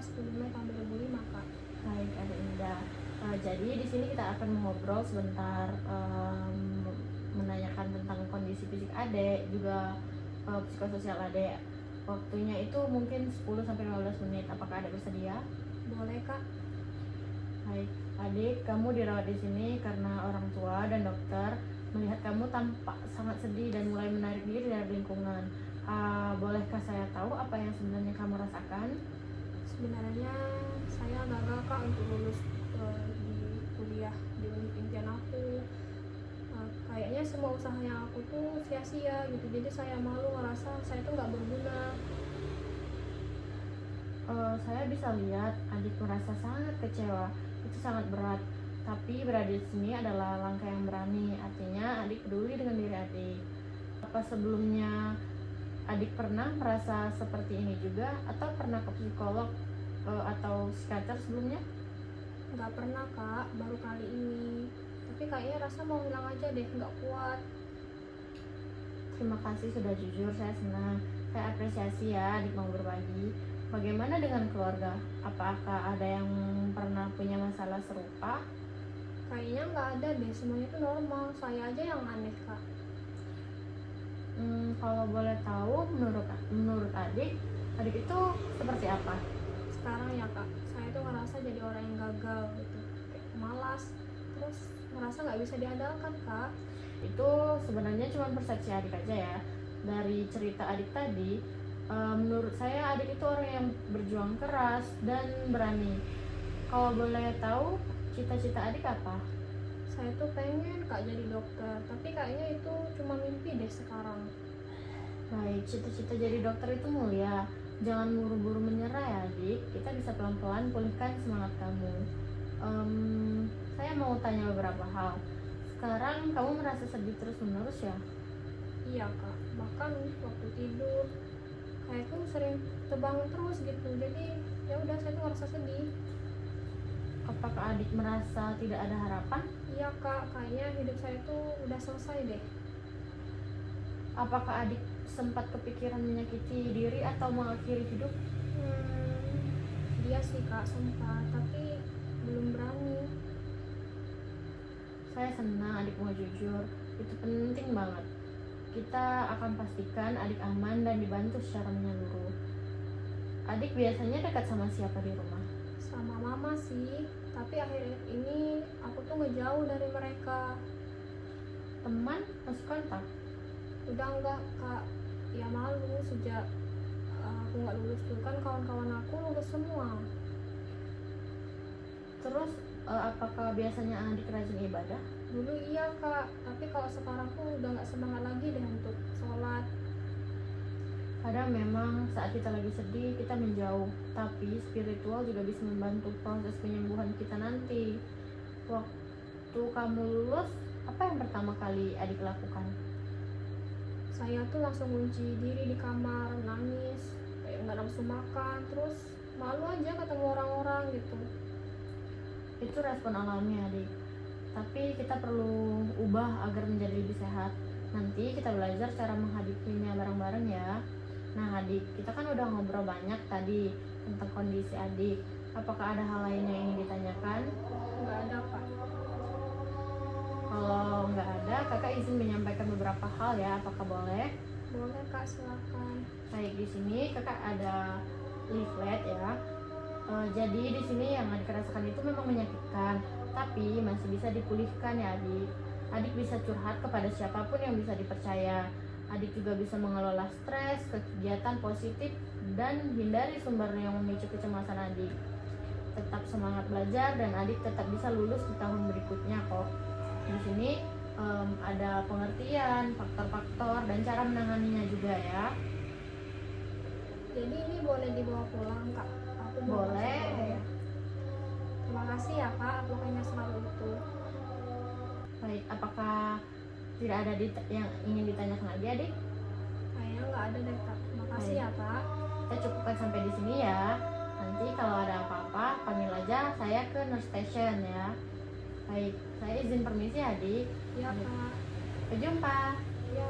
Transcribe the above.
10 Mei tahun 2005 Kak. Baik, Adik Indah. Jadi di sini kita akan mengobrol sebentar, menanyakan tentang kondisi fisik Adik, juga psikososial Adik. Waktunya itu mungkin 10-15 menit. Apakah Adik bersedia? Boleh Kak? Baik, Adik, kamu dirawat di sini karena orang tua dan dokter melihat kamu tampak sangat sedih dan mulai menarik diri dari lingkungan. Bolehkah saya tahu apa yang sebenarnya kamu rasakan? Sebenarnya saya gagal Kak untuk lulus di kuliah di univ impian aku. Kayaknya semua usaha yang aku tuh sia-sia gitu, jadi saya malu ngerasa saya tuh nggak berguna. Saya bisa lihat Adik merasa sangat kecewa. Itu sangat berat. Tapi berada di sini adalah langkah yang berani. Artinya Adik peduli dengan diri Adik. Apa sebelumnya Adik pernah merasa seperti ini juga, atau pernah ke psikolog atau psikiater sebelumnya? Nggak pernah Kak, baru kali ini. Tapi kayaknya rasa mau hilang aja deh, nggak kuat. Terima kasih sudah jujur, saya senang. Saya apresiasi ya Adik mau berbagi. Bagaimana dengan keluarga? Apakah ada yang pernah punya masalah serupa? Kayaknya nggak ada deh, semuanya tuh normal. Saya aja yang aneh Kak. Kalau boleh tahu, menurut Adik itu seperti apa? Sekarang ya Kak, saya tuh ngerasa jadi orang yang gagal gitu, kayak malas, terus ngerasa nggak bisa diandalkan Kak. Itu sebenarnya cuma persepsi Adik aja ya. Dari cerita Adik tadi, menurut saya Adik itu orang yang berjuang keras dan berani. Kalau boleh tahu, cita-cita Adik apa? Saya tuh pengen Kak jadi dokter, tapi kayaknya itu cuma mimpi deh sekarang. Baik, cita-cita jadi dokter itu mulia. Jangan buru-buru menyerah ya Adik. Kita bisa pelan-pelan pulihkan semangat kamu. Saya mau tanya beberapa hal. Sekarang kamu merasa sedih terus-menerus ya? Iya Kak, bahkan waktu tidur kayak tuh sering terbangun terus gitu, jadi ya udah saya tuh ngerasa sedih. Apakah Adik merasa tidak ada harapan? Iya Kak, kayaknya hidup saya tuh udah selesai deh. Apakah Adik sempat kepikiran menyakiti diri atau mengakhiri hidup? Dia sih Kak sempat, tapi belum berani. Saya senang Adik mau jujur. Itu penting banget. Kita akan pastikan Adik aman dan dibantu secara menyeluruh. Adik biasanya dekat sama siapa di rumah? Sama mama sih, tapi akhir ini aku tuh ngejauh dari mereka. Teman masih kontak? Udah enggak Kak, ya malu sejak aku nggak lulus tuh, kan kawan-kawan aku lulus semua. Terus apakah biasanya Adik rajin ibadah? Dulu iya Kak, tapi kalau sekarang tuh udah nggak semangat lagi deh untuk sholat. Kadang memang saat kita lagi sedih kita menjauh, tapi spiritual juga bisa membantu proses penyembuhan kita nanti. Waktu kamu lulus, apa yang pertama kali Adik lakukan? Saya tuh langsung kunci diri di kamar, nangis, kayak nggak nafsu makan, terus malu aja ketemu orang-orang gitu. Itu respon alami Adik, tapi kita perlu ubah agar menjadi lebih sehat. Nanti kita belajar cara menghadapinya bareng-bareng ya. Nah Adik, kita kan udah ngobrol banyak tadi tentang kondisi Adik. Apakah ada hal lain yang ingin ditanyakan? Nggak ada Kak. Kalau nggak ada, kakak izin menyampaikan beberapa hal ya, apakah boleh? Boleh Kak, silakan. Baik, di sini kakak ada leaflet ya. Jadi di sini yang Adik rasakan itu memang menyakitkan, tapi masih bisa dipulihkan ya Adik. Adik bisa curhat kepada siapapun yang bisa dipercaya. Adik juga bisa mengelola stres, kegiatan positif, dan hindari sumber yang memicu kecemasan Adik. Tetap semangat belajar dan Adik tetap bisa lulus di tahun berikutnya kok. Di sini ada pengertian, faktor-faktor, dan cara menanganinya juga ya. Jadi ini boleh dibawa pulang Kak? Aku mau Boleh. masuk dulu ya. Terima kasih ya Kak, aku kayaknya selalu itu. Baik, apakah tidak ada yang ingin ditanyakan lagi Adik? Kayaknya nggak ada deh Kak. Terima kasih ya Kak. Kita cukupkan sampai di sini ya. Nanti kalau ada apa-apa panggil aja saya ke nurse station ya. Baik, saya izin permisi Adik. Iya Kak. Sampai jumpa. Iya.